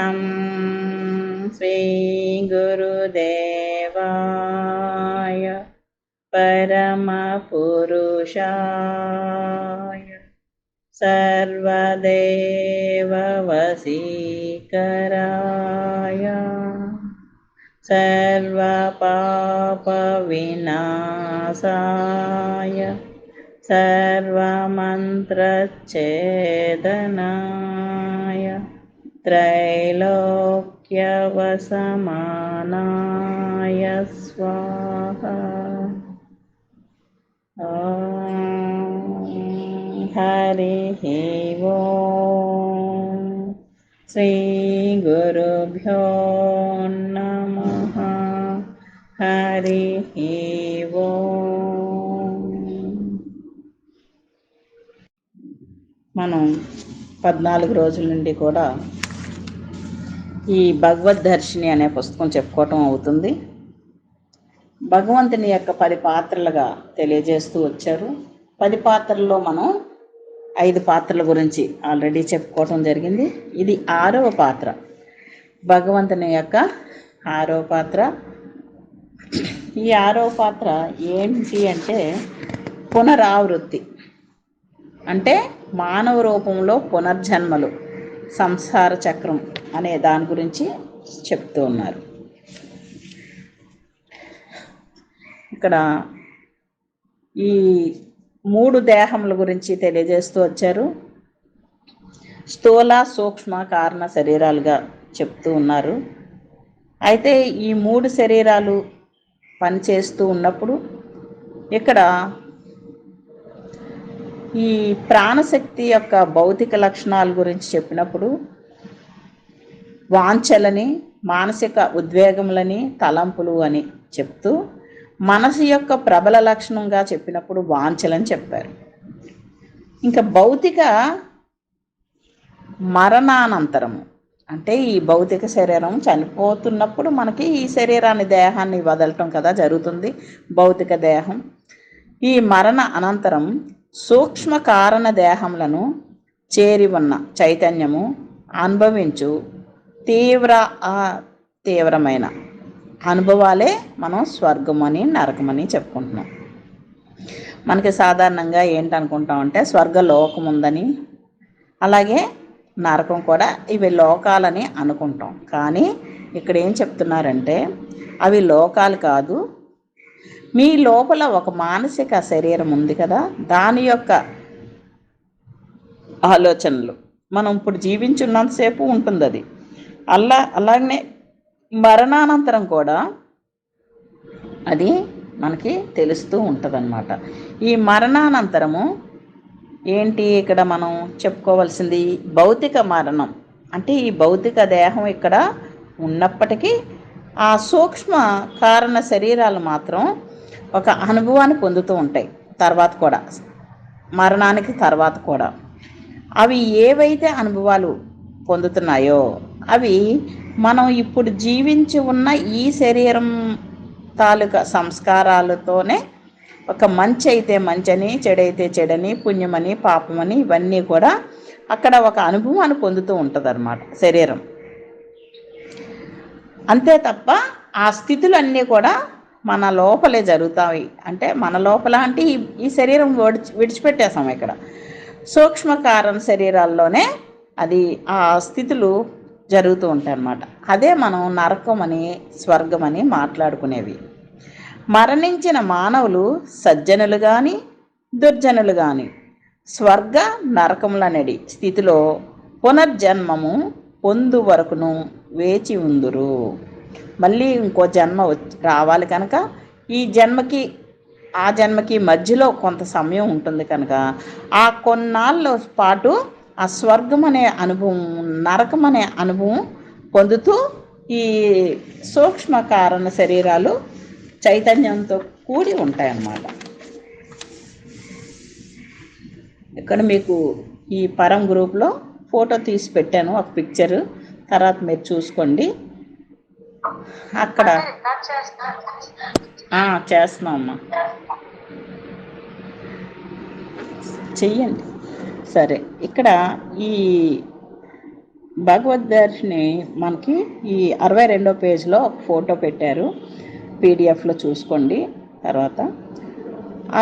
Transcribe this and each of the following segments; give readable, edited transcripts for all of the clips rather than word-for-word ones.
నమోऽహం శ్రీ గురుదేవాయ పరమపురుషాయ సర్వదేవ వశీకరాయ సర్వపాప వినాశాయ సర్వమంత్రఛేదనాయ त्रैलोक्यवसमानाय स्वाहा। हरिः ओम्। श्रीगुरुभ्यो नमः। हरिः ओम्। మనం 14 రోజుల నుండి కూడా ఈ భగవద్దర్శిని అనే పుస్తకం చెప్పుకోవటం అవుతుంది. భగవంతుని యొక్క 10 పాత్రలుగా తెలియజేస్తూ వచ్చారు. 10 పాత్రల్లో మనం 5 పాత్రల గురించి ఆల్రెడీ చెప్పుకోవటం జరిగింది. ఇది 6వ పాత్ర, భగవంతుని యొక్క 6వ పాత్ర. ఈ 6వ పాత్ర ఏంటి అంటే పునరావృత్తి, అంటే మానవ రూపంలో పునర్జన్మలు, సంసార చక్రం అనే దాని గురించి చెప్తూ ఉన్నారు. ఇక్కడ ఈ 3 దేహముల గురించి తెలియజేస్తూ వచ్చారు. స్థూల, సూక్ష్మ, కారణ శరీరాలుగా చెప్తూ ఉన్నారు. అయితే ఈ 3 శరీరాలు పనిచేస్తూ ఉన్నప్పుడు ఇక్కడ ఈ ప్రాణశక్తి యొక్క భౌతిక లక్షణాల గురించి చెప్పినప్పుడు వాంఛలని, మానసిక ఉద్వేగములని, తలంపులు అని చెప్తూ, మనసు యొక్క ప్రబల లక్షణంగా చెప్పినప్పుడు వాంఛలని చెప్పారు. ఇంకా భౌతిక మరణానంతరము, అంటే ఈ భౌతిక శరీరం చనిపోతున్నప్పుడు మనకి ఈ శరీరాన్ని, దేహాన్ని వదలటం కదా జరుగుతుంది, భౌతిక దేహం. ఈ మరణ అనంతరం సూక్ష్మ కారణ దేహములను చేరి ఉన్న చైతన్యము అనుభవించు తీవ్రమైన అనుభవాలే మనం స్వర్గమని, నరకమని చెప్పుకుంటున్నాం. మనకి సాధారణంగా ఏంటనుకుంటామంటే స్వర్గలోకం ఉందని, అలాగే నరకం కూడా, ఇవి లోకాలని అనుకుంటాం. కానీ ఇక్కడ ఏం చెప్తున్నారంటే అవి లోకాలు కాదు. మీ లోపల ఒక మానసిక శరీరం ఉంది కదా, దాని యొక్క ఆలోచనలు మనం ఇప్పుడు జీవించున్నంతసేపు ఉంటుంది అది. అలాగనే మరణానంతరం కూడా అది మనకి తెలుస్తూ ఉంటుందన్నమాట. ఈ మరణానంతరము ఏంటి ఇక్కడ మనం చెప్పుకోవాల్సింది? భౌతిక మరణం. అంటే ఈ భౌతిక దేహం ఇక్కడ ఉన్నప్పటికీ ఆ సూక్ష్మ కారణ శరీరాలు మాత్రం ఒక అనుభవాన్ని పొందుతూ ఉంటాయి. తర్వాత కూడా, మరణానికి తర్వాత కూడా అవి ఏవైతే అనుభవాలు పొందుతున్నాయో అవి మనం ఇప్పుడు జీవించి ఉన్న ఈ శరీరం తాలూకా సంస్కారాలతోనే, ఒక మంచి అయితే మంచని, చెడైతే చెడని, పుణ్యమని, పాపమని, ఇవన్నీ కూడా అక్కడ ఒక అనుభవాన్ని పొందుతూ ఉంటుంది అన్నమాట శరీరం. అంతే తప్ప ఆ స్థితులన్నీ కూడా మన లోపలే జరుగుతాయి. అంటే మన లోపల అంటే ఈ శరీరం విడిచిపెట్టేసాం. ఇక్కడ సూక్ష్మ కారణ శరీరాల్లోనే అది ఆ స్థితులు జరుగుతూ ఉంటాయి అన్నమాట. అదే మనం నరకమని, స్వర్గమని మాట్లాడుకునేవి. మరణించిన మానవులు సజ్జనులు కానీ దుర్జనులు కానీ స్వర్గ నరకములనడి స్థితిలో పునర్జన్మము పొందు వరకును వేచి ఉందురు. మళ్ళీ ఇంకో జన్మ రావాలి కనుక ఈ జన్మకి ఆ జన్మకి మధ్యలో కొంత సమయం ఉంటుంది కనుక ఆ కొన్నాళ్ళ పాటు ఆ స్వర్గం అనే అనుభవం, నరకం అనే అనుభవం పొందుతూ ఈ సూక్ష్మ కారణ శరీరాలు చైతన్యంతో కూడి ఉంటాయన్నమాట. ఇక్కడ మీకు ఈ పరం గ్రూప్లో ఫోటో తీసి పెట్టాను, ఒక పిక్చరు, తర్వాత మీరు చూసుకోండి. అక్కడ చేస్తున్నామమ్మా, చెయ్యండి. సరే, ఇక్కడ ఈ భగవద్గీతని మనకి ఈ 62వ పేజ్లో ఒక ఫోటో పెట్టారు, పీడిఎఫ్లో చూసుకోండి. తర్వాత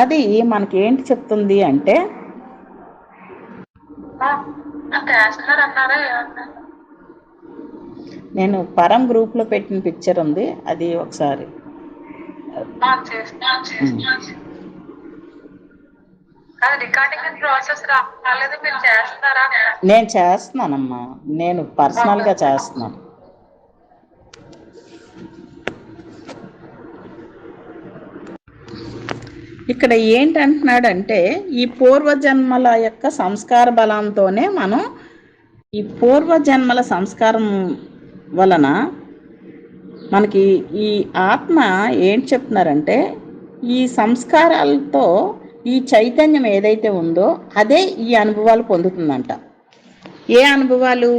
అది మనకి ఏంటి చెప్తుంది అంటే, నేను పరం గ్రూప్లో పెట్టిన పిక్చర్ ఉంది, అది ఒకసారి నేను చేస్తున్నానమ్మా, నేను పర్సనల్గా చేస్తున్నాను. ఇక్కడ ఏంటంటున్నాడంటే, ఈ పూర్వజన్మల యొక్క సంస్కార బలంతోనే మనం, ఈ పూర్వజన్మల సంస్కారం వలన మనకి ఈ ఆత్మ ఏంటి చెప్తున్నారంటే, ఈ సంస్కారాలతో ఈ చైతన్యం ఏదైతే ఉందో అదే ఈ అనుభవాలు పొందుతుందంట. ఏ అనుభవాలు?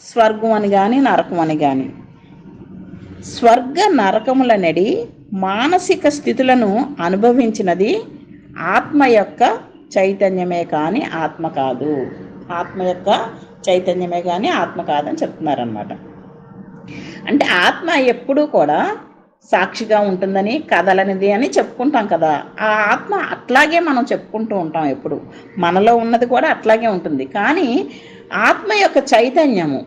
స్వర్గం అని కానీ నరకం అని కానీ. స్వర్గ నరకములనడి మానసిక స్థితులను అనుభవించినది ఆత్మ యొక్క చైతన్యమే కానీ ఆత్మ కాదు. ఆత్మ యొక్క చైతన్యమే కానీ ఆత్మ కాదని చెప్తున్నారనమాట. అంటే ఆత్మ ఎప్పుడూ కూడా సాక్షిగా ఉంటుందని, కదలనిది అని చెప్పుకుంటాం కదా. ఆ ఆత్మ అట్లాగే మనం చెప్పుకుంటూ ఉంటాం, ఎప్పుడు మనలో ఉన్నది కూడా అట్లాగే ఉంటుంది. కానీ ఆత్మ యొక్క చైతన్యము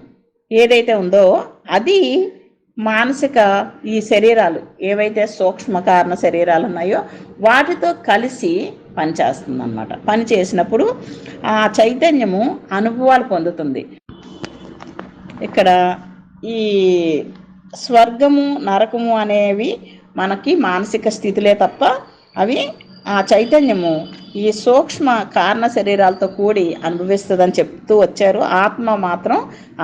ఏదైతే ఉందో అది మానసిక ఈ శరీరాలు ఏవైతే సూక్ష్మ కారణ శరీరాలు ఉన్నాయో వాటితో కలిసి పనిచేస్తుంది అన్నమాట. పని చేసినప్పుడు ఆ చైతన్యము అనుభవాలు పొందుతుంది. ఇక్కడ ఈ స్వర్గము నరకము అనేవి మనకి మానసిక స్థితులే తప్ప అవి ఆ చైతన్యము ఈ సూక్ష్మ కారణ శరీరాలతో కూడి అనుభవిస్తుందని చెప్తూ వచ్చారు. ఆత్మ మాత్రం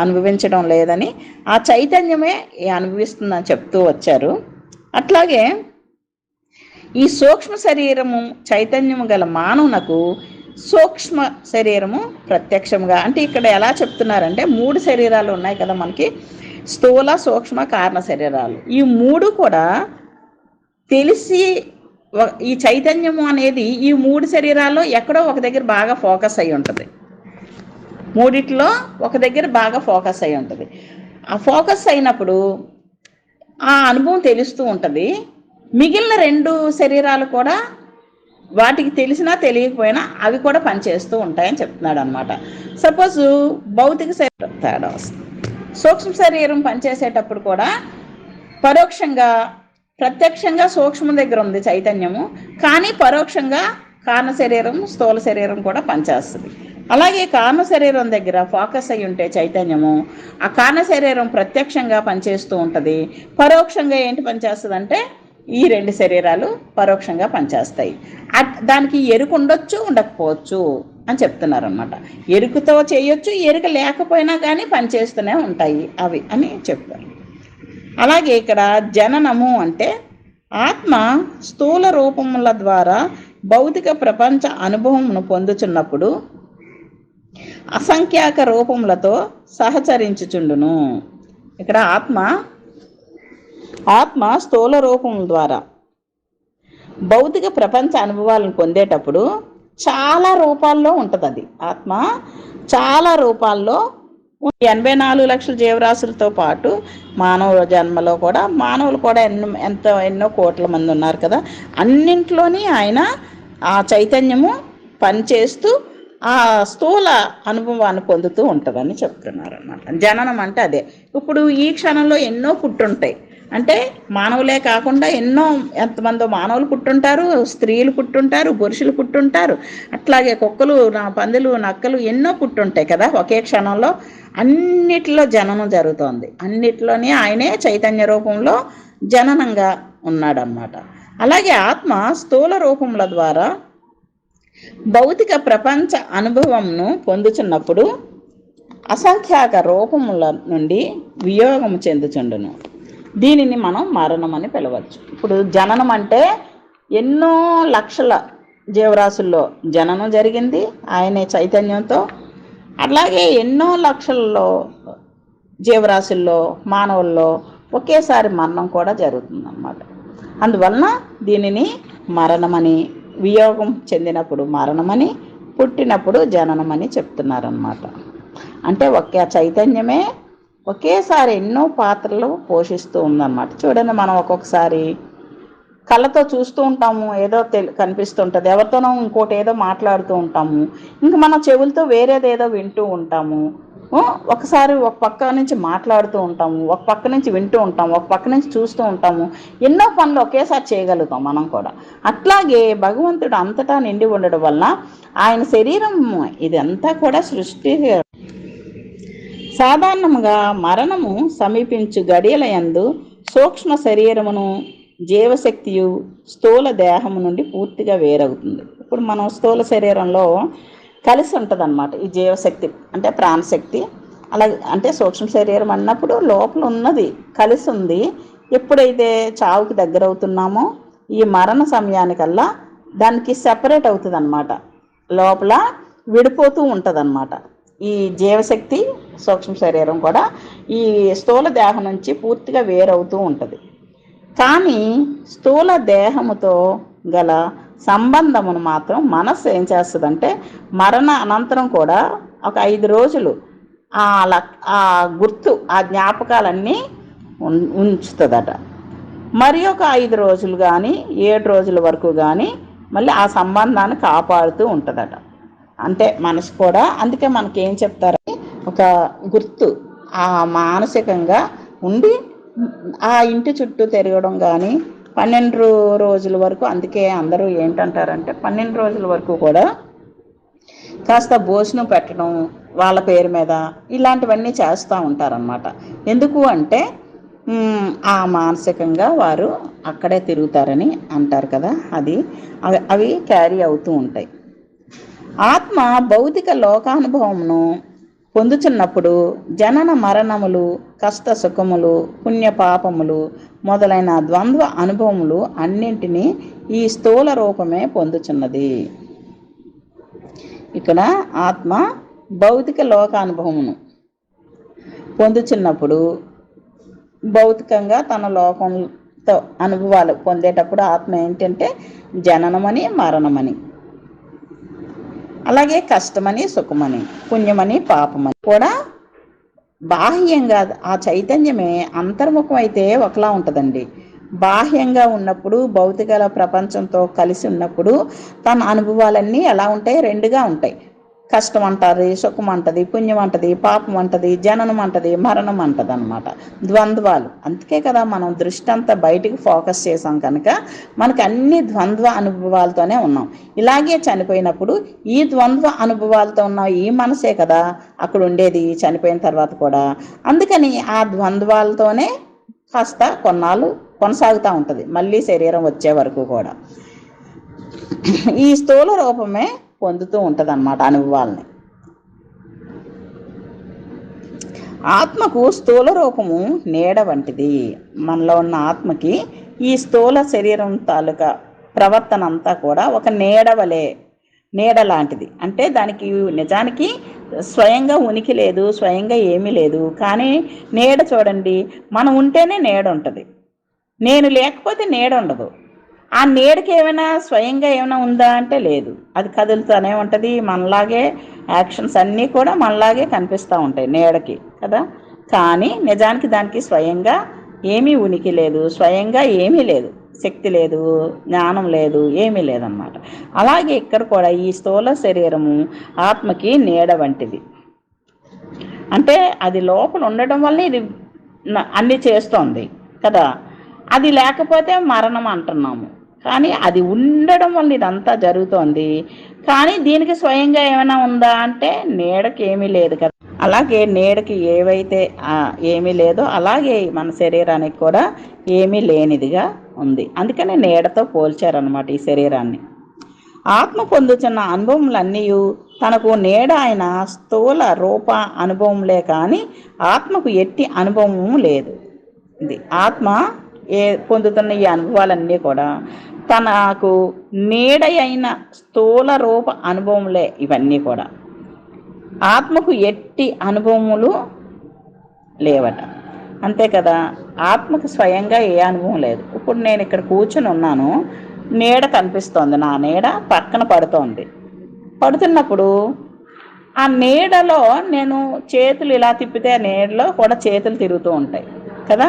అనుభవించడం లేదని, ఆ చైతన్యమే అనుభవిస్తుందని చెప్తూ వచ్చారు. అట్లాగే ఈ సూక్ష్మ శరీరము చైతన్యము గల మానవునకు సూక్ష్మ శరీరము ప్రత్యక్షంగా, అంటే ఇక్కడ ఎలా చెప్తున్నారంటే 3 శరీరాలు ఉన్నాయి కదా మనకి, స్థూల సూక్ష్మ కారణ శరీరాలు. ఈ 3 కూడా తెలిసి ఈ చైతన్యము అనేది ఈ 3 శరీరాల్లో ఎక్కడో ఒక దగ్గర బాగా ఫోకస్ అయి ఉంటుంది. 3లో ఒక దగ్గర బాగా ఫోకస్ అయి ఉంటుంది. ఆ ఫోకస్ అయినప్పుడు ఆ అనుభవం తెలుస్తూ ఉంటుంది. మిగిలిన 2 శరీరాలు కూడా వాటికి తెలిసినా తెలియకపోయినా అవి కూడా పనిచేస్తూ ఉంటాయని చెప్తున్నాడు అనమాట. సపోజ్ భౌతిక శరీరం తేడా వస్తుంది. సూక్ష్మ శరీరం పనిచేసేటప్పుడు కూడా పరోక్షంగా, ప్రత్యక్షంగా సూక్ష్మం దగ్గర ఉంది చైతన్యము, కానీ పరోక్షంగా కారణ శరీరం స్థూల శరీరం కూడా పనిచేస్తుంది. అలాగే కారణ శరీరం దగ్గర ఫోకస్ అయి ఉంటే చైతన్యము, ఆ కారణ శరీరం ప్రత్యక్షంగా పనిచేస్తూ ఉంటుంది. పరోక్షంగా ఏంటి పనిచేస్తుంది అంటే ఈ 2 శరీరాలు పరోక్షంగా పనిచేస్తాయి. దానికి ఎరుక ఉండొచ్చు, ఉండకపోవచ్చు అని చెప్తున్నారు అనమాట. ఎరుకతో చేయొచ్చు, ఎరుక లేకపోయినా కానీ పనిచేస్తూనే ఉంటాయి అవి అని చెప్తారు. అలాగే ఇక్కడ జననము అంటే ఆత్మ స్థూల రూపముల ద్వారా భౌతిక ప్రపంచ అనుభవమును పొందుచున్నప్పుడు అసంఖ్యాక రూపములతో సహచరించుచుండును. ఇక్కడ ఆత్మ స్థూల రూపముల ద్వారా భౌతిక ప్రపంచ అనుభవాలను పొందేటప్పుడు చాలా రూపాల్లో ఉంటుంది. అది ఆత్మ చాలా రూపాల్లో 84 లక్షల జీవరాశులతో పాటు మానవ జన్మలో కూడా మానవులు కూడా ఎన్నో కోట్ల మంది ఉన్నారు కదా, అన్నింట్లోని ఆయన ఆ చైతన్యము పనిచేస్తూ ఆ స్థూల అనుభవాన్ని పొందుతూ ఉంటుందని చెప్తున్నారు అన్నమాట. జననం అంటే అదే. ఇప్పుడు ఈ క్షణంలో ఎన్నో పుట్టుంటాయి, అంటే మానవులే కాకుండా ఎంతమందో మానవులు పుట్టుంటారు, స్త్రీలు పుట్టుంటారు, పురుషులు పుట్టుంటారు, అట్లాగే కుక్కలు, పందులు, నక్కలు ఎన్నో పుట్టుంటాయి కదా ఒకే క్షణంలో. అన్నిటిలో జననం జరుగుతోంది. అన్నిటిలోనే ఆయనే చైతన్య రూపంలో జననంగా ఉన్నాడన్నమాట. అలాగే ఆత్మ స్థూల రూపముల ద్వారా భౌతిక ప్రపంచ అనుభవంను పొందుచున్నప్పుడు అసంఖ్యాక రూపముల నుండి వియోగము చెందుచుండును. దీనిని మనం మరణం అని పిలవచ్చు. ఇప్పుడు జననం అంటే ఎన్నో లక్షల జీవరాశుల్లో జననం జరిగింది ఆయనే చైతన్యంతో. అలాగే ఎన్నో లక్షల్లో జీవరాశుల్లో మానవుల్లో ఒకేసారి మరణం కూడా జరుగుతుందన్నమాట. అందువలన దీనిని మరణమని, వియోగం చెందినప్పుడు మరణమని, పుట్టినప్పుడు జననమని చెప్తున్నారన్నమాట. అంటే ఒకే చైతన్యమే ఒకేసారి ఎన్నో పాత్రలు పోషిస్తూ ఉందన్నమాట. చూడండి, మనం ఒక్కొక్కసారి కళ్ళతో చూస్తూ ఉంటాము, ఏదో కనిపిస్తుంటుంది, ఎవరితోనో ఇంకోటి ఏదో మాట్లాడుతూ ఉంటాము, ఇంక మన చెవులతో వేరేదేదో వింటూ ఉంటాము. ఒకసారి ఒక పక్క నుంచి మాట్లాడుతూ ఉంటాము, ఒక పక్క నుంచి వింటూ ఉంటాము, ఒక పక్క నుంచి చూస్తూ ఉంటాము. ఎన్నో పనులు ఒకేసారి చేయగలుగుతాం మనం కూడా. అట్లాగే భగవంతుడు అంతటా నిండి ఉండడం వల్ల ఆయన శరీరం ఇదంతా కూడా సృష్టి. సాధారణంగా మరణము సమీపించు గడియల యందు సూక్ష్మ శరీరమును జీవశక్తియు స్థూల దేహము నుండి పూర్తిగా వేరవుతుంది. ఇప్పుడు మనం స్థూల శరీరంలో కలిసి ఉంటుంది అన్నమాట ఈ జీవశక్తి, అంటే ప్రాణశక్తి. అలాగే అంటే సూక్ష్మ శరీరం అన్నప్పుడు లోపల ఉన్నది కలిసి ఉంది. ఎప్పుడైతే చావుకి దగ్గర అవుతున్నామో ఈ మరణ సమయానికల్లా దానికి సెపరేట్ అవుతుంది అన్నమాట, లోపల విడిపోతూ ఉంటుంది అన్నమాట. ఈ జీవశక్తి సూక్ష్మ శరీరం కూడా ఈ స్థూల దేహం నుంచి పూర్తిగా వేరవుతూ ఉంటుంది. కానీ స్థూల దేహముతో గల సంబంధమును మాత్రం మనస్సు ఏం చేస్తుందంటే మరణ అనంతరం కూడా ఒక 5 రోజులు ఆ గుర్తు, ఆ జ్ఞాపకాలన్నీ ఉంచుతుందట. మరి ఒక 5 రోజులు కానీ 7 రోజుల వరకు కానీ మళ్ళీ ఆ సంబంధాన్ని కాపాడుతూ ఉంటుందట. అంటే మనసు కూడా అందుకే మనకేం చెప్తారని ఒక గుర్తు ఆ మానసికంగా ఉండి ఆ ఇంటి చుట్టూ తిరగడం కానీ 12 రోజుల వరకు. అందుకే అందరూ ఏంటంటారంటే 12 రోజుల వరకు కూడా కాస్త భోజనం పెట్టడం వాళ్ళ పేరు మీద ఇలాంటివన్నీ చేస్తూ ఉంటారన్నమాట. ఎందుకు అంటే ఆ మానసికంగా వారు అక్కడే తిరుగుతారని అంటారు కదా, అవి క్యారీ అవుతూ ఉంటాయి. ఆత్మ భౌతిక లోకానుభవమును పొందుతున్నప్పుడు జనన మరణములు, కష్ట సుఖములు, పుణ్యపాపములు మొదలైన ద్వంద్వ అనుభవములు అన్నింటినీ ఈ స్థూల రూపమే పొందుచున్నది. ఇక్కడ ఆత్మ భౌతిక లోకానుభవమును పొందుచున్నప్పుడు భౌతికంగా తన లోకంతో అనుభవాలు పొందేటప్పుడు ఆత్మ ఏంటంటే జననమని, మరణమని, అలాగే కష్టమని, సుఖమని, పుణ్యమని, పాపమని కూడా బాహ్యంగా ఆ చైతన్యమే అంతర్ముఖం అయితే ఒకలా ఉంటుందండి. బాహ్యంగా ఉన్నప్పుడు భౌతిక ప్రపంచంతో కలిసి ఉన్నప్పుడు తన అనుభవాలన్నీ ఎలా ఉంటాయి, రెండుగా ఉంటాయి. కష్టం అంటుంది, సుఖం అంటది, పుణ్యం అంటది, పాపం అంటది, జననం అంటది, మరణం అంటది అన్నమాట. ద్వంద్వాలు. అందుకే కదా మనం దృష్టి అంతా బయటికి ఫోకస్ చేసాం కనుక మనకు అన్ని ద్వంద్వ అనుభవాలతోనే ఉన్నాం. ఇలాగే చనిపోయినప్పుడు ఈ ద్వంద్వ అనుభవాలతో ఉన్న ఈ మనసే కదా అక్కడ ఉండేది చనిపోయిన తర్వాత కూడా. అందుకని ఆ ద్వంద్వాలతోనే కాస్త కొన్నాళ్ళు కొనసాగుతూ ఉంటుంది మళ్ళీ శరీరం వచ్చే వరకు కూడా. ఈ స్థూల రూపమే పొందుతూ ఉంటుంది అన్నమాట అనుభవాలని. ఆత్మకు స్థూల రూపము నీడ వంటిది. మనలో ఉన్న ఆత్మకి ఈ స్థూల శరీరం తాలూకా ప్రవర్తన అంతా కూడా ఒక నీడ లాంటిది. అంటే దానికి నిజానికి స్వయంగా ఉనికి లేదు, స్వయంగా ఏమీ లేదు. కానీ నీడ చూడండి, మనం ఉంటేనే నీడ ఉంటుంది, నేను లేకపోతే నీడ ఉండదు. ఆ నీడకి ఏమైనా స్వయంగా ఏమైనా ఉందా అంటే లేదు, అది కదులుతూనే ఉంటుంది. మనలాగే యాక్షన్స్ అన్నీ కూడా మనలాగే కనిపిస్తూ ఉంటాయి నీడకి కదా. కానీ నిజానికి దానికి స్వయంగా ఏమీ ఉనికి లేదు, స్వయంగా ఏమీ లేదు, శక్తి లేదు, జ్ఞానం లేదు, ఏమీ లేదన్నమాట. అలాగే ఇక్కడ కూడా ఈ స్థూల శరీరము ఆత్మకి నీడ వంటిది. అంటే అది లోపల ఉండడం వల్ల ఇది అన్నీ చేస్తోంది కదా. అది లేకపోతే మరణం అంటున్నాము, కానీ అది ఉండడం వల్ల ఇదంతా జరుగుతోంది. కానీ దీనికి స్వయంగా ఏమైనా ఉందా అంటే నీడకి ఏమీ లేదు కదా. అలాగే నీడకి ఏవైతే ఏమీ లేదో అలాగే మన శరీరానికి కూడా ఏమీ లేనిదిగా ఉంది. అందుకని నీడతో పోల్చారనమాట ఈ శరీరాన్ని. ఆత్మ పొందుతున్న అనుభవములన్నీ తనకు నీడ అయిన స్థూల రూప అనుభవంలే కానీ ఆత్మకు ఎట్టి అనుభవము లేదు. ఇది ఆత్మ పొందుతున్న ఈ అనుభవాలన్నీ కూడా తనకు నీడ అయిన స్థూల రూప అనుభవంలే. ఇవన్నీ కూడా ఆత్మకు ఎట్టి అనుభవములు లేవట. అంతే కదా, ఆత్మకు స్వయంగా ఏ అనుభవం లేదు. ఇప్పుడు నేను ఇక్కడ కూర్చుని ఉన్నాను, నీడ కనిపిస్తోంది, నా నీడ పక్కన పడుతోంది. పడుతున్నప్పుడు ఆ నీడలో నేను చేతులు ఇలా తిప్పితే ఆ నీడలో కూడా చేతులు తిరుగుతూ ఉంటాయి కదా.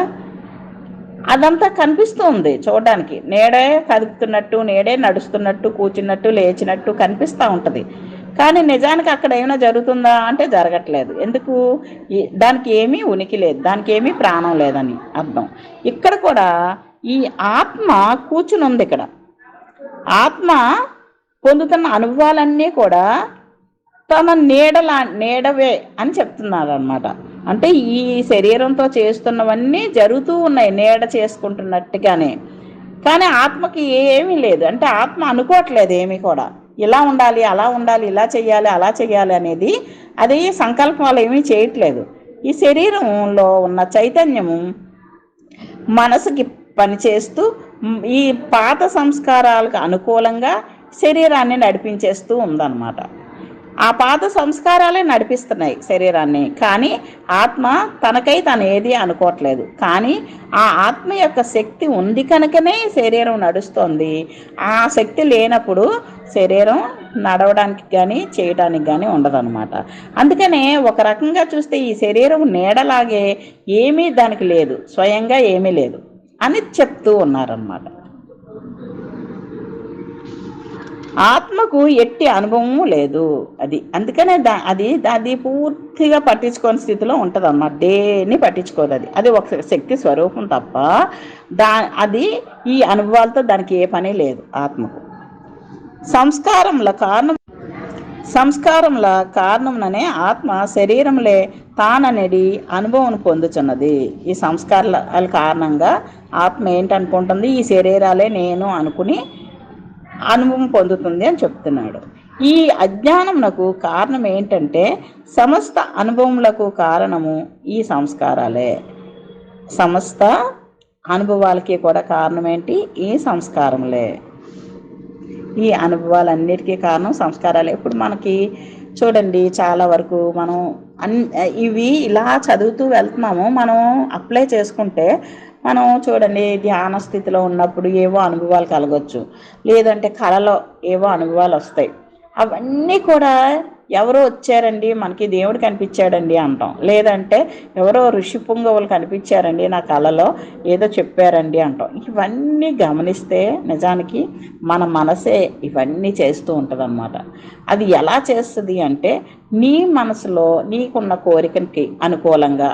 అదంతా కనిపిస్తూ ఉంది చూడడానికి, నీడే కదుపుతున్నట్టు, నీడే నడుస్తున్నట్టు, కూర్చున్నట్టు, లేచినట్టు కనిపిస్తూ ఉంటుంది. కానీ నిజానికి అక్కడ ఏమైనా జరుగుతుందా అంటే జరగట్లేదు. ఎందుకు? దానికి ఏమీ ఉనికి లేదు, దానికి ఏమీ ప్రాణం లేదని అర్థం. ఇక్కడ కూడా ఈ ఆత్మ కూర్చుని ఉంది. ఇక్కడ ఆత్మ పొందుతున్న అనుభవాలన్నీ కూడా తన నీడవే అని చెప్తున్నారు అనమాట. అంటే ఈ శరీరంతో చేస్తున్నవన్నీ జరుగుతూ ఉన్నాయి నీడ చేసుకుంటున్నట్టుగానే. కానీ ఆత్మకి ఏమీ లేదు, అంటే ఆత్మ అనుకోవట్లేదు ఏమీ కూడా. ఇలా ఉండాలి, అలా ఉండాలి, ఇలా చెయ్యాలి, అలా చెయ్యాలి అనేది అది సంకల్పాలు ఏమీ చేయట్లేదు. ఈ శరీరంలో ఉన్న చైతన్యము మనసుకి పనిచేస్తూ ఈ పాత సంస్కారాలకు అనుకూలంగా శరీరాన్ని నడిపించేస్తూ ఉందన్నమాట. ఆ పాత సంస్కారాలే నడిపిస్తున్నాయి శరీరాన్ని, కానీ ఆత్మ తనకై తను ఏది అనుకోవట్లేదు. కానీ ఆ ఆత్మ యొక్క శక్తి ఉంది కనుకనే శరీరం నడుస్తుంది. ఆ శక్తి లేనప్పుడు శరీరం నడవడానికి కానీ చేయడానికి కానీ ఉండదన్నమాట. అందుకనే ఒక రకంగా చూస్తే ఈ శరీరం నీడలాగే ఏమీ దానికి లేదు, స్వయంగా ఏమీ లేదు అని చెప్తూ ఉన్నారన్నమాట. ఆత్మకు ఎట్టి అనుభవము లేదు అది. అందుకనే అది పూర్తిగా పట్టించుకోని స్థితిలో ఉంటుంది అన్నమాట. దేన్ని పట్టించుకోదు అది. అది ఒక శక్తి స్వరూపం తప్ప అది ఈ అనుభవాలతో దానికి ఏ పని లేదు ఆత్మకు. సంస్కారముల కారణంలోనే ఆత్మ శరీరంలే తాననేది అనుభవం పొందుచున్నది. ఈ సంస్కారాల కారణంగా ఆత్మ ఏంటనుకుంటుంది? ఈ శరీరాలే నేను అనుకుని అనుభవం పొందుతుంది అని చెప్తున్నాడు. ఈ అజ్ఞానమునకు కారణం ఏంటంటే సమస్త అనుభవములకు కారణము ఈ సంస్కారాలే. సమస్త అనుభవాలకి కూడా కారణం ఏంటి? ఈ సంస్కారములే. ఈ అనుభవాలన్నిటికీ కారణం సంస్కారాలే. ఇప్పుడు మనకి చూడండి, చాలా వరకు మనం ఇవి ఇలా చదువుతూ వెళ్తున్నాము. మనం అప్లై చేసుకుంటే మనం చూడండి, ధ్యాన స్థితిలో ఉన్నప్పుడు ఏవో అనుభవాలు కలగవచ్చు, లేదంటే కళలో ఏవో అనుభవాలు వస్తాయి. అవన్నీ కూడా ఎవరో వచ్చారండి మనకి, దేవుడు కనిపించాడండి అంటాం. లేదంటే ఎవరో ఋషి పుంగవులు కనిపించారండి నా కళలో, ఏదో చెప్పారండి అంటాం. ఇవన్నీ గమనిస్తే నిజానికి మన మనసే ఇవన్నీ చేస్తూ ఉంటుంది అన్నమాట. అది ఎలా చేస్తుంది అంటే నీ మనసులో నీకున్న కోరికకి అనుకూలంగా,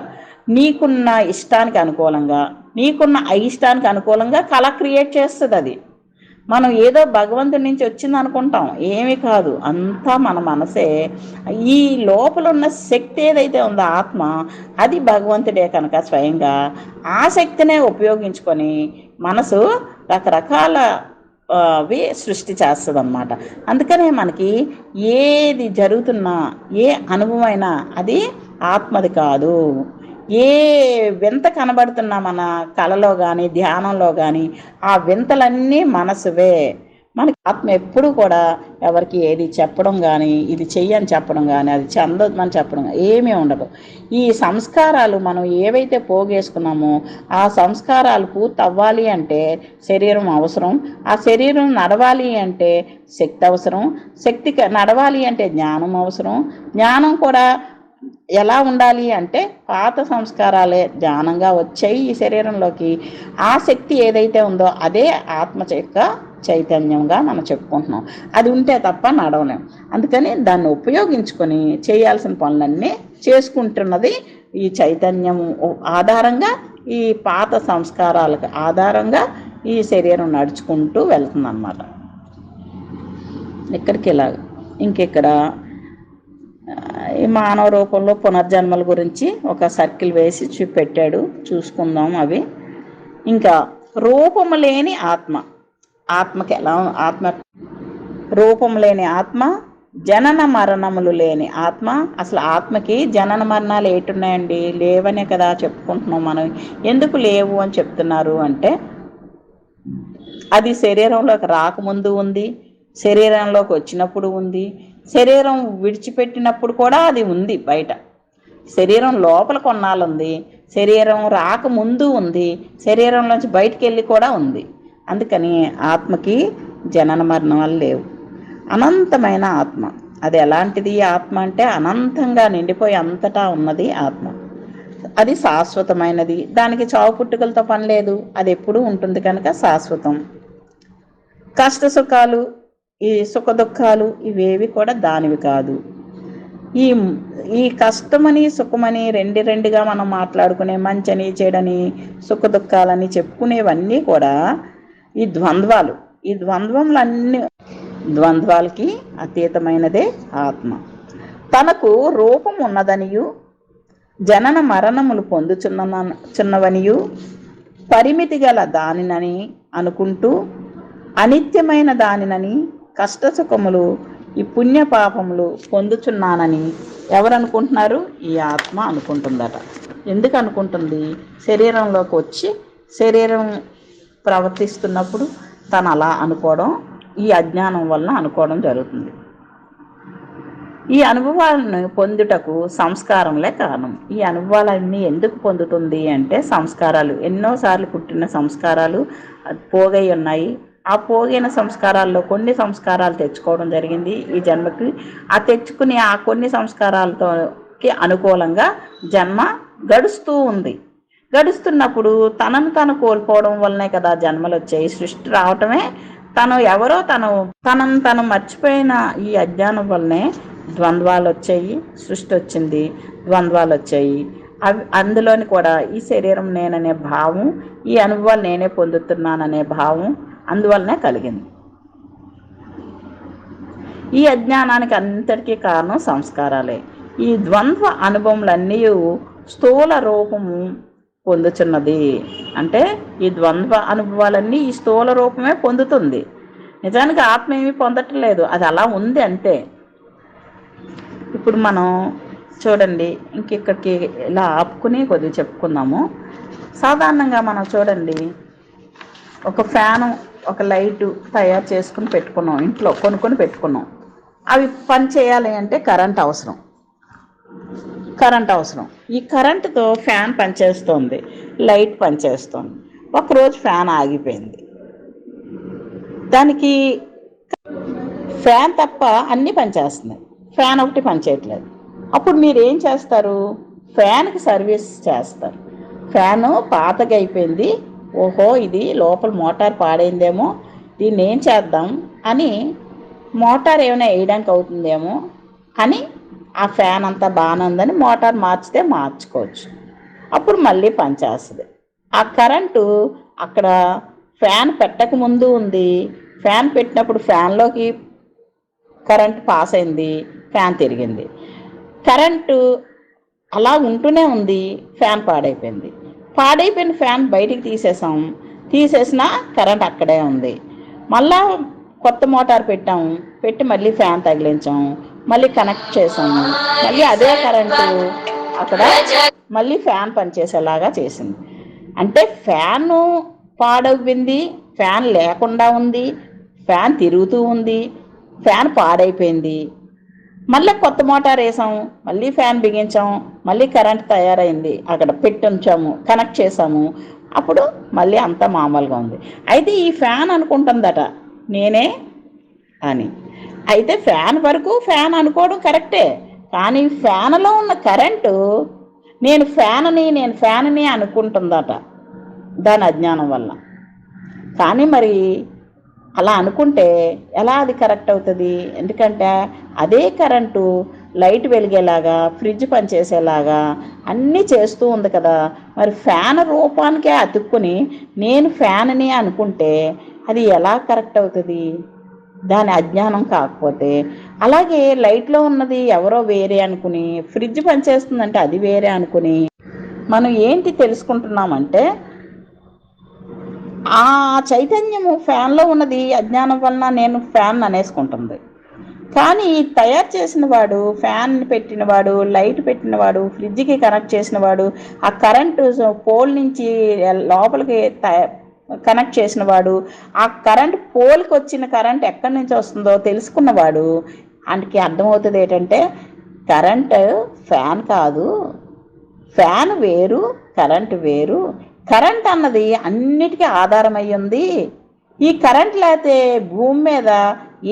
నీకున్న ఇష్టానికి అనుకూలంగా, నీకున్న అయిష్టానికి అనుకూలంగా కళ క్రియేట్ చేస్తుంది. అది మనం ఏదో భగవంతుడి నుంచి వచ్చింది అనుకుంటాం, ఏమీ కాదు, అంతా మన మనసే. ఈ లోపల ఉన్న శక్తి ఏదైతే ఉందో ఆత్మ, అది భగవంతుడే కనుక స్వయంగా ఆ శక్తినే ఉపయోగించుకొని మనసు రకరకాల సృష్టి చేస్తుంది అన్నమాట. అందుకనే మనకి ఏది జరుగుతున్నా, ఏ అనుభవమైనా అది ఆత్మది కాదు. ఏ వింత కనబడుతున్నా మన కళలో కానీ ధ్యానంలో కానీ ఆ వింతలన్నీ మనసువే. మనకి ఆత్మ ఎప్పుడు కూడా ఎవరికి ఏది చెప్పడం కానీ, ఇది చెయ్యని చెప్పడం కానీ, అది చెందొద్దని చెప్పడం ఏమీ ఉండదు. ఈ సంస్కారాలు మనం ఏవైతే పోగేసుకున్నామో ఆ సంస్కారాలు పూర్తి అవ్వాలి అంటే శరీరం అవసరం. ఆ శరీరం నడవాలి అంటే శక్తి అవసరం. శక్తి నడవాలి అంటే జ్ఞానం అవసరం. జ్ఞానం కూడా ఎలా ఉండాలి అంటే పాత సంస్కారాలే జ్ఞానంగా వచ్చాయి ఈ శరీరంలోకి. ఆ శక్తి ఏదైతే ఉందో అదే ఆత్మ యొక్క చైతన్యంగా మనం చెప్పుకుంటున్నాం. అది ఉంటే తప్ప నడవలేం. అందుకని దాన్ని ఉపయోగించుకొని చేయాల్సిన పనులన్నీ చేసుకుంటున్నది ఈ చైతన్యం ఆధారంగా, ఈ పాత సంస్కారాలకు ఆధారంగా ఈ శరీరం నడుచుకుంటూ వెళ్తుంది అన్నమాట. ఇక్కడికి ఇలా ఇంకెక్కడ ఈ మానవ రూపంలో పునర్జన్మల గురించి ఒక సర్కిల్ వేసి చూపెట్టాడు, చూసుకుందాం అవి. ఇంకా రూపము లేని ఆత్మ, ఆత్మకి ఎలా ఆత్మ రూపము లేని ఆత్మ, జనన మరణములు లేని ఆత్మ. అసలు ఆత్మకి జనన మరణాలు ఏటున్నాయండి? లేవనే కదా చెప్పుకుంటున్నాం మనం. ఎందుకు లేవు అని చెప్తున్నారు అంటే అది శరీరంలోకి రాకముందు ఉంది, శరీరంలోకి వచ్చినప్పుడు ఉంది, శరీరం విడిచిపెట్టినప్పుడు కూడా అది ఉంది బయట. శరీరం లోపల కొన్నాళ్ళు ఉంది, శరీరం రాకముందు ఉంది, శరీరంలోంచి బయటికి వెళ్ళి కూడా ఉంది. అందుకని ఆత్మకి జనన మరణాలు లేవు. అనంతమైన ఆత్మ, అది ఎలాంటిది ఆత్మ అంటే అనంతంగా నిండిపోయి అంతటా ఉన్నది ఆత్మ. అది శాశ్వతమైనది, దానికి చావు పుట్టుకలతో పని లేదు, అది ఎప్పుడూ ఉంటుంది కనుక శాశ్వతం. కష్ట సుఖాలు, ఈ సుఖ దుఃఖాలు ఇవేవి కూడా దానివి కాదు. ఈ ఈ కష్టమని సుఖమని రెండుగా మనం మాట్లాడుకునే మంచని చెడని సుఖ దుఃఖాలని చెప్పుకునేవన్నీ కూడా ఈ ద్వంద్వాలు. ఈ ద్వంద్వాలకి అతీతమైనదే ఆత్మ. తనకు రూపం ఉన్నదనియు జనన మరణములు పొందుచున్నవనియు పరిమితి గల దానినని అనుకుంటూ అనిత్యమైన దానినని కష్టసుఖములు ఈ పుణ్యపాపములు పొందుచున్నానని ఎవరనుకుంటున్నారు? ఈ ఆత్మ అనుకుంటుందట. ఎందుకు అనుకుంటుంది? శరీరంలోకి వచ్చి శరీరం ప్రవర్తిస్తున్నప్పుడు తను అలా అనుకోవడం, ఈ అజ్ఞానం వలన అనుకోవడం జరుగుతుంది. ఈ అనుభవాలను పొందుటకు సంస్కారంలే కారణం. ఈ అనుభవాలన్నీ ఎందుకు పొందుతుంది అంటే సంస్కారాలు, ఎన్నోసార్లు పుట్టిన సంస్కారాలు పోగై ఉన్నాయి. ఆ పోగైన సంస్కారాల్లో కొన్ని సంస్కారాలు తెచ్చుకోవడం జరిగింది ఈ జన్మకి. ఆ తెచ్చుకుని ఆ కొన్ని సంస్కారాలతోకి అనుకూలంగా జన్మ గడుస్తూ ఉంది. గడుస్తున్నప్పుడు తనను తను కోల్పోవడం వల్లనే కదా జన్మలు వచ్చాయి. సృష్టి రావటమే తను ఎవరో తను మర్చిపోయిన ఈ అజ్ఞానం వల్లనే ద్వంద్వాలు వచ్చాయి, సృష్టి వచ్చింది, ద్వంద్వాలు వచ్చాయి. అవి అందులోని కూడా ఈ శరీరం నేననే భావం, ఈ అనుభవాలు నేనే పొందుతున్నాననే భావం అందువల్లనే కలిగింది. ఈ అజ్ఞానానికి అంతటికీ కారణం సంస్కారాలే. ఈ ద్వంద్వ అనుభవములన్నీ స్థూల రూపము పొందుచున్నది. అంటే ఈ ద్వంద్వ అనుభవాలన్నీ ఈ స్థూల రూపమే పొందుతుంది. నిజానికి ఆత్మ ఏమీ పొందట్లేదు, అది అలా ఉంది అంతే. ఇప్పుడు మనం చూడండి, ఇంకెక్కడికి ఇలా ఆపుకుని కొద్దిగా చెప్పుకుందాము. సాధారణంగా మనం చూడండి, ఒక ఫ్యాను, ఒక లైటు తయారు చేసుకుని పెట్టుకున్నాం, ఇంట్లో కొనుక్కొని పెట్టుకున్నాం. అవి పని చేయాలి అంటే కరెంట్ అవసరం. ఈ కరెంటుతో ఫ్యాన్ పనిచేస్తుంది, లైట్ పనిచేస్తుంది. ఒకరోజు ఫ్యాన్ ఆగిపోయింది, దానికి ఫ్యాన్ తప్ప అన్నీ పనిచేస్తున్నాయి, ఫ్యాన్ ఒకటి పనిచేయట్లేదు. అప్పుడు మీరు ఏం చేస్తారు? ఫ్యాన్కి సర్వీస్ చేస్తారు. ఫ్యాను పాతగా అయిపోయింది, ఓహో ఇది లోపల మోటార్ పాడైందేమో, దీన్ని ఏం చేద్దాం అని, మోటార్ ఏమైనా వేయడానికి అవుతుందేమో అని ఆ ఫ్యాన్ అంతా బాగానే ఉందని మోటార్ మార్చితే మార్చుకోవచ్చు. అప్పుడు మళ్ళీ పనిచేస్తుంది. ఆ కరెంటు అక్కడ ఫ్యాన్ పెట్టకముందు ఉంది, ఫ్యాన్ పెట్టినప్పుడు ఫ్యాన్లోకి కరెంట్ పాస్ అయింది, ఫ్యాన్ తిరిగింది. కరెంటు అలా ఉంటూనే ఉంది, ఫ్యాన్ పాడైపోయింది. పాడైపోయిన ఫ్యాన్ బయటికి తీసేసినా కరెంట్ అక్కడే ఉంది. మళ్ళా కొత్త మోటార్ పెట్టి మళ్ళీ ఫ్యాన్ తగిలించాము, మళ్ళీ కనెక్ట్ చేసాము, మళ్ళీ అదే కరెంటు అక్కడ మళ్ళీ ఫ్యాన్ పనిచేసేలాగా చేసింది. అంటే ఫ్యాను పాడైపోయింది, ఫ్యాన్ లేకుండా ఉంది, ఫ్యాన్ తిరుగుతూ ఉంది, ఫ్యాన్ పాడైపోయింది, మళ్ళీ కొత్త మోటార్ వేసాము, మళ్ళీ ఫ్యాన్ బిగించాము, మళ్ళీ కరెంట్ తయారైంది, అక్కడ ఉంచాము, కనెక్ట్ చేసాము, అప్పుడు మళ్ళీ అంతా మామూలుగా ఉంది. అయితే ఈ ఫ్యాన్ అనుకుంటుందట నేనే అని. అయితే ఫ్యాన్ వరకు ఫ్యాన్ అనుకోవడం కరెక్టే, కానీ ఫ్యాన్లో ఉన్న కరెంటు నేను ఫ్యాన్ని అనుకుంటుందట దాని అజ్ఞానం వల్ల. కానీ మరి అలా అనుకుంటే ఎలా అది కరెక్ట్ అవుతుంది? ఎందుకంటే అదే కరెంటు లైట్ వెలిగేలాగా, ఫ్రిడ్జ్ పనిచేసేలాగా అన్నీ చేస్తూ ఉంది కదా. మరి ఫ్యాన్ రూపానికే అతుక్కుని నేను ఫ్యాన్ని అనుకుంటే అది ఎలా కరెక్ట్ అవుతుంది? దాని అజ్ఞానం కాకపోతే. అలాగే లైట్లో ఉన్నది ఎవరో వేరే అనుకుని, ఫ్రిడ్జ్ పనిచేస్తుందంటే అది వేరే అనుకుని మనం ఏంటి తెలుసుకుంటున్నామంటే ఆ చైతన్యము ఫ్యాన్లో ఉన్నది అజ్ఞానం వలన నేను ఫ్యాన్ అనేసుకుంటుంది. కానీ తయారు చేసిన వాడు, ఫ్యాన్ పెట్టినవాడు, లైట్ పెట్టినవాడు, ఫ్రిడ్జ్కి కనెక్ట్ చేసినవాడు, ఆ కరెంటు పోల్ నుంచి లోపలికి కనెక్ట్ చేసినవాడు, ఆ కరెంట్ పోల్కి వచ్చిన కరెంట్ ఎక్కడి నుంచి వస్తుందో తెలుసుకున్నవాడు, అందుకే అర్థమవుతుంది ఏంటంటే కరెంటు ఫ్యాన్ కాదు, ఫ్యాన్ వేరు, కరెంటు వేరు. కరెంట్ అన్నది అన్నిటికీ ఆధారమై ఉంది. ఈ కరెంట్ లేకపోతే భూమి మీద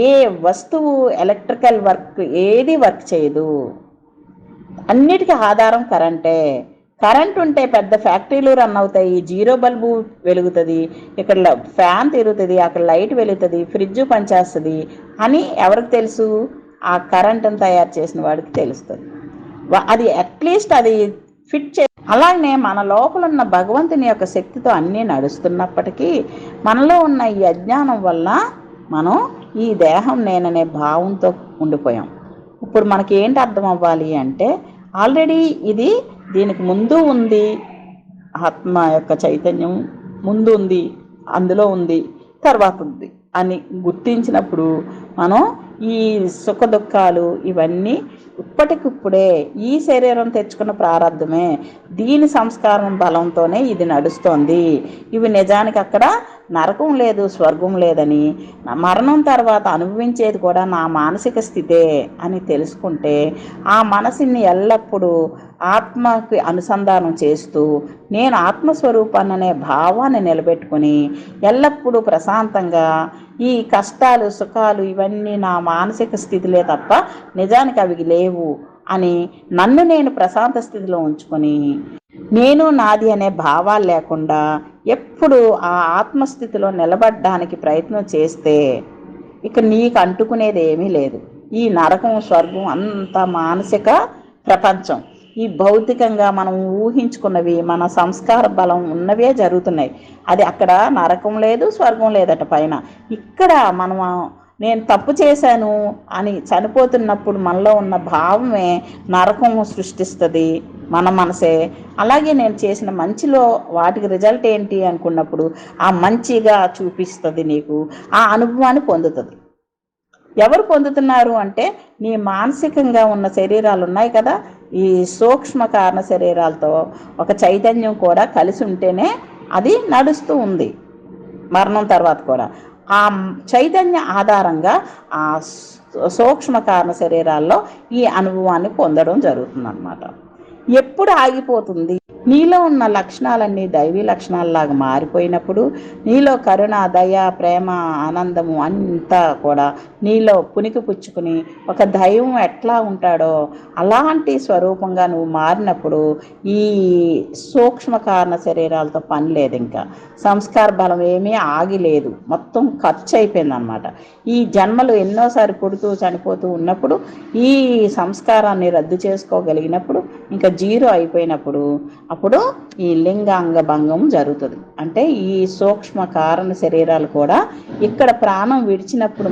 ఏ వస్తువు ఎలక్ట్రికల్ వర్క్ ఏది వర్క్ చేయదు. అన్నిటికీ ఆధారం కరెంటే. కరెంట్ ఉంటే పెద్ద ఫ్యాక్టరీలు రన్ అవుతాయి, జీరో బల్బు వెలుగుతుంది, ఇక్కడ ఫ్యాన్ తిరుగుతుంది, అక్కడ లైట్ వెలుగుతుంది, ఫ్రిడ్జ్ పనిచేస్తుంది అని ఎవరికి తెలుసు? ఆ కరెంటును తయారు చేసిన వాడికి తెలుస్తుంది. అది అట్లీస్ట్ అది ఫిట్ చే అలాగనే మన లోపల ఉన్న భగవంతుని యొక్క శక్తితో అన్నీ నడుస్తున్నప్పటికీ మనలో ఉన్న ఈ అజ్ఞానం వల్ల మనం ఈ దేహం నేననే భావంతో ఉండిపోయాం. ఇప్పుడు మనకి ఏంటి అర్థం అవ్వాలి అంటే, ఆల్రెడీ ఇది దీనికి ముందు ఉంది, ఆత్మ యొక్క చైతన్యం ముందు ఉంది, అందులో ఉంది, తర్వాత ఉంది అని గుర్తించినప్పుడు మనం ఈ సుఖ దుఃఖాలు ఇవన్నీ ఇప్పటికిప్పుడే ఈ శరీరం తెచ్చుకున్న ప్రారంధమే, దీని సంస్కారం బలంతోనే ఇది నడుస్తోంది. ఇవి నిజానికి అక్కడ నరకం లేదు, స్వర్గం లేదని, మరణం తర్వాత అనుభవించేది కూడా నా మానసిక స్థితే అని తెలుసుకుంటే ఆ మనసుని ఎల్లప్పుడూ ఆత్మకి అనుసంధానం చేస్తూ నేను ఆత్మస్వరూపాన్ననే భావాన్ని నిలబెట్టుకుని ఎల్లప్పుడూ ప్రశాంతంగా ఈ కష్టాలు సుఖాలు ఇవన్నీ నా మానసిక స్థితిలే తప్ప నిజానికి అవి లేవు అని నన్ను నేను ప్రశాంత స్థితిలో ఉంచుకొని నేను నాది అనే భావాలు లేకుండా ఎప్పుడు ఆ ఆత్మస్థితిలో నిలబడడానికి ప్రయత్నం చేస్తే ఇక నీకు అంటుకునేది ఏమీ లేదు. ఈ నరకం స్వర్గం అంత మానసిక ప్రపంచం, ఈ భౌతికంగా మనం ఊహించుకున్నవి మన సంస్కార బలం ఉన్నవే జరుగుతున్నాయి. అది అక్కడ నరకం లేదు, స్వర్గం లేదట పైన. ఇక్కడ మనం నేను తప్పు చేశాను అని చనిపోతున్నప్పుడు మనలో ఉన్న భావమే నరకం సృష్టిస్తుంది మన మనసే. అలాగే నేను చేసిన మంచిలో వాటికి రిజల్ట్ ఏంటి అనుకున్నప్పుడు ఆ మంచిగా చూపిస్తుంది, నీకు ఆ అనుభవాన్ని పొందుతుంది. ఎవరు పొందుతున్నారు అంటే నీ మానసికంగా ఉన్న శరీరాలు ఉన్నాయి కదా, ఈ సూక్ష్మ కారణ శరీరాలతో ఒక చైతన్యం కూడా కలిసి ఉంటేనే అది నడుస్తూ ఉంది మరణం తర్వాత కూడా. ఆ చైతన్య ఆధారంగా ఆ సూక్ష్మ కారణ శరీరాల్లో ఈ అనుభవాన్ని పొందడం జరుగుతుందన్నమాట. ఎప్పుడు ఆగిపోతుంది? నీలో ఉన్న లక్షణాలన్నీ దైవీ లక్షణాలలాగా మారిపోయినప్పుడు నీలో కరుణ, దయ, ప్రేమ, ఆనందము అంతా కూడా నీలో పునికి పుచ్చుకుని ఒక దైవం ఎట్లా ఉంటాడో అలాంటి స్వరూపంగా నువ్వు మారినప్పుడు ఈ సూక్ష్మ కారణ శరీరాలతో పని లేదు. ఇంకా సంస్కార బలం ఏమీ ఆగిలేదు, మొత్తం ఖర్చు అయిపోయిందనమాట. ఈ జన్మలు ఎన్నోసారి పుడుతూ చనిపోతూ ఉన్నప్పుడు ఈ సంస్కారాన్ని రద్దు చేసుకోగలిగినప్పుడు ఇంకా జీరో అయిపోయినప్పుడు అప్పుడు ఈ లింగాంగ భంగం జరుగుతుంది. అంటే ఈ సూక్ష్మ కారణ శరీరాలు కూడా ఇక్కడ ప్రాణం విడిచినప్పుడు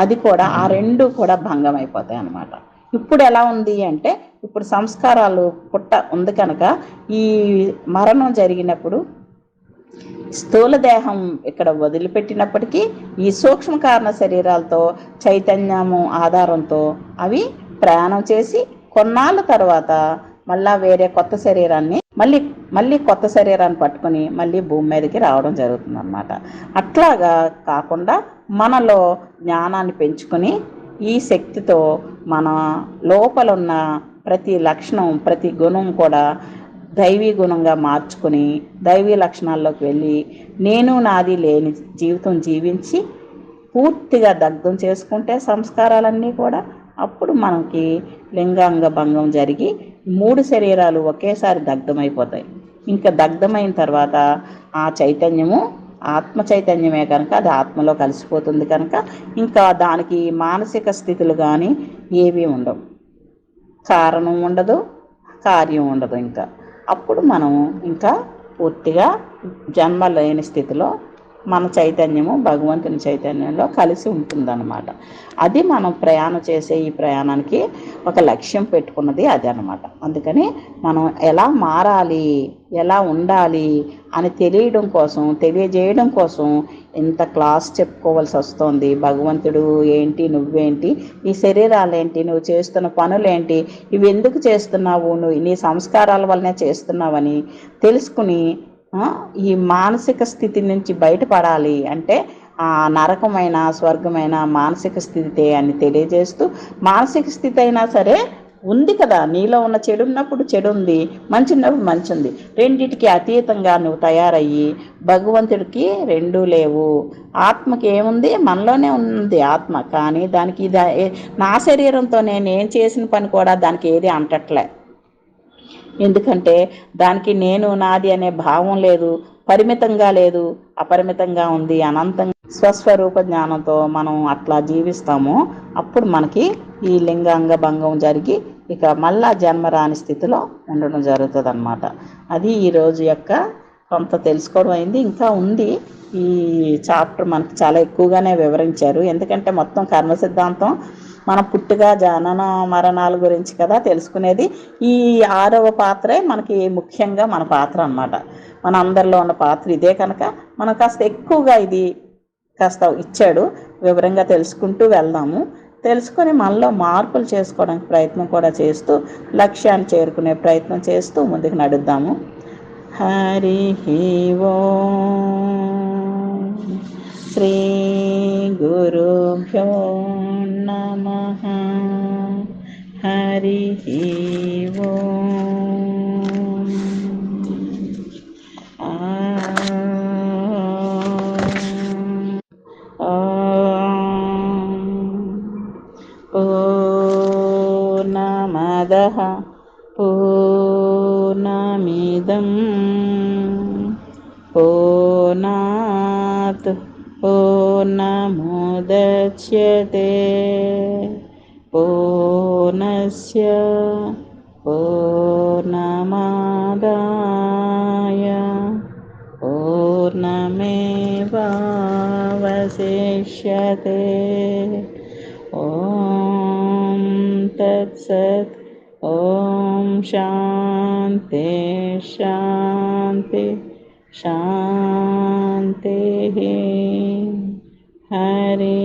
అది కూడా ఆ రెండు కూడా భంగం అయిపోతాయి అన్నమాట. ఇప్పుడు ఎలా ఉంది అంటే ఇప్పుడు సంస్కారాలు పుట్ట ఉంది కనుక ఈ మరణం జరిగినప్పుడు స్థూల దేహం ఇక్కడ వదిలిపెట్టినప్పటికీ ఈ సూక్ష్మ కారణ శరీరాలతో చైతన్యము ఆధారంతో అవి ప్రయాణం చేసి కొన్నాళ్ళ తర్వాత మళ్ళా వేరే కొత్త శరీరాన్ని మళ్ళీ కొత్త శరీరాన్ని పట్టుకొని మళ్ళీ భూమి మీదకి రావడం జరుగుతుంది అన్నమాట. అట్లాగా కాకుండా మనలో జ్ఞానాన్ని పెంచుకొని ఈ శక్తితో మన లోపల ఉన్న ప్రతి లక్షణం ప్రతి గుణం కూడా దైవీ గుణంగా మార్చుకొని దైవీ లక్షణాల్లోకి వెళ్ళి నేను నాది లేని జీవితం జీవించి పూర్తిగా దగ్ధం చేసుకుంటే సంస్కారాలన్నీ కూడా అప్పుడు మనకి లింగాంగ భంగం జరిగి 3 శరీరాలు ఒకేసారి దగ్ధమైపోతాయి. ఇంకా దగ్ధమైన తర్వాత ఆ చైతన్యము ఆత్మ చైతన్యమే కనుక అది ఆత్మలో కలిసిపోతుంది కనుక ఇంకా దానికి మానసిక స్థితులు కానీ ఏవి ఉండవు, కారణం ఉండదు, కార్యం ఉండదు. ఇంకా అప్పుడు మనం ఇంకా పూర్తిగా జన్మ లేని స్థితిలో మన చైతన్యము భగవంతుని చైతన్యంలో కలిసి ఉంటుందన్నమాట. అది మనం ప్రయాణం చేసే ఈ ప్రయాణానికి ఒక లక్ష్యం పెట్టుకున్నది అది అన్నమాట. అందుకని మనం ఎలా మారాలి, ఎలా ఉండాలి అని తెలియజేయడం కోసం ఇంత క్లాస్ చెప్పుకోవాల్సి వస్తుంది. భగవంతుడు ఏంటి, నువ్వేంటి, ఈ శరీరాలు ఏంటి, నువ్వు చేస్తున్న పనులేంటి, ఇవి ఎందుకు చేస్తున్నావు, నువ్వు నీ సంస్కారాల వల్లనే చేస్తున్నావని తెలుసుకుని ఈ మానసిక స్థితి నుంచి బయటపడాలి అంటే ఆ నరకమైన స్వర్గమైన మానసిక స్థితి అని తెలియజేస్తూ మానసిక స్థితి అయినా సరే ఉంది కదా, నీలో ఉన్న చెడు ఉన్నప్పుడు చెడు ఉంది, మంచి ఉన్నప్పుడు మంచి ఉంది. రెండిటికి అతీతంగా నువ్వు తయారయ్యి భగవంతుడికి రెండూ లేవు. ఆత్మకి ఏముంది, మనలోనే ఉంది ఆత్మ. కానీ దానికి నా శరీరంతో నేను చేసిన పని కూడా దానికి ఏది అంటట్లే. ఎందుకంటే దానికి నేను నాది అనే భావం లేదు, పరిమితంగా లేదు, అపరిమితంగా ఉంది, అనంతంగా. స్వస్వరూప జ్ఞానంతో మనం అట్లా జీవిస్తామో అప్పుడు మనకి ఈ లింగాంగ భంగం జరిగి ఇక మళ్ళా జన్మరాని స్థితిలో ఉండడం జరుగుతుంది అన్నమాట. అది ఈరోజు యొక్క కొంత తెలుసుకోవడం అయింది. ఇంకా ఉంది, ఈ చాప్టర్ మనకి చాలా ఎక్కువగానే వివరించారు. ఎందుకంటే మొత్తం కర్మ సిద్ధాంతం మన పుట్టుక జనన మరణాల గురించి కదా తెలుసుకునేది. ఈ 6వ పాత్రే మనకి ముఖ్యంగా మన పాత్ర అన్నమాట. మన అందరిలో ఉన్న పాత్ర ఇదే కనుక మనం కాస్త ఎక్కువగా ఇది కాస్త ఇచ్చాడు, వివరంగా తెలుసుకుంటూ వెళ్దాము. తెలుసుకొని మనలో మార్పులు చేసుకోవడానికి ప్రయత్నం కూడా చేస్తూ లక్ష్యాన్ని చేరుకునే ప్రయత్నం చేస్తూ ముందుకు నడుద్దాము. హరి ఓం. శ్రీ గురుభ్యో నమః. హరి ఓం. పూర్ణమదః పూర్ణమిదం పూర్ణాత్ పూర్ణముదచ్యతే పూర్ణస్య పూర్ణమాదాయ పూర్ణమేవావశిష్యతే. ఓం తత్సత్. ఓం శాంతి శాంతి శాంతి. హరి